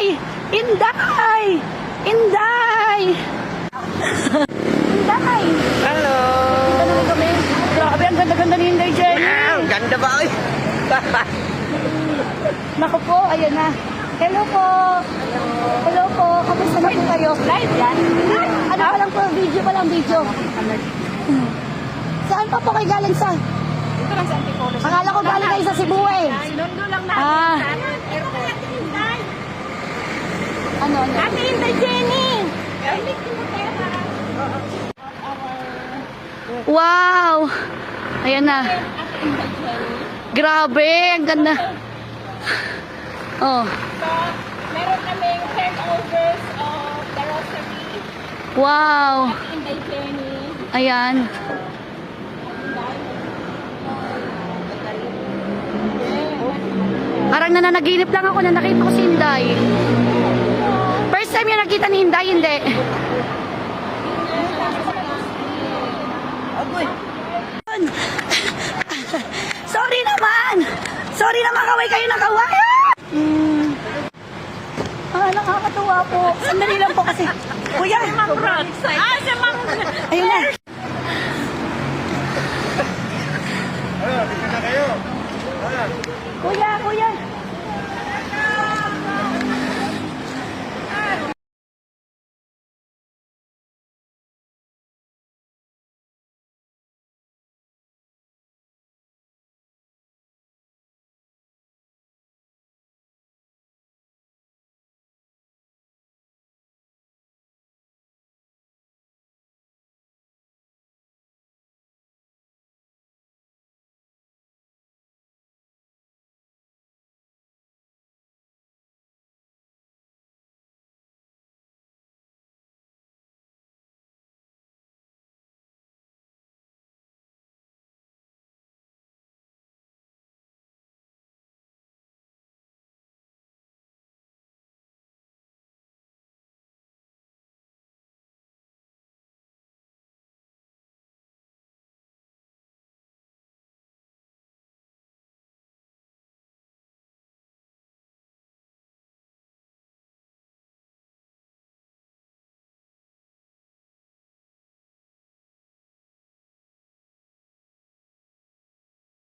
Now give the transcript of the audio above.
Inday! Inday! Inday! Inday! Hello! Ganda naman kami. Grabe, ang ganda-ganda ni Inday Jenny. Wow, ganda ba? Oy? Naku po, ayan na. Hello po. Hello po. Kamusta na po kayo? Live yan? Ano pa lang po? Video pa lang, video. Saan pa po kayo galing sa? Ito lang sa Antipolo. Akala ko galing kayo sa Cebu eh. Sinundo lang natin Ah. sa airport. Ate Inday. Ano? Ate Inday Jenny. Wow! Ayan na. Grabe, ang ganda. Oh, So, meron kaming turnovers of the rosary. wow. Ate Inday Jenny. Ayan. Parang nananaginip lang ako na nakita ko si Inday. First time yung nakita ni Inday, hindi. Sorry naman! Sorry naman, kaway kayo na kaway! Nakakatuwa po. Sandali lang po kasi. Kuya! Si Ma'am. Ayun na. Kuya, kuya.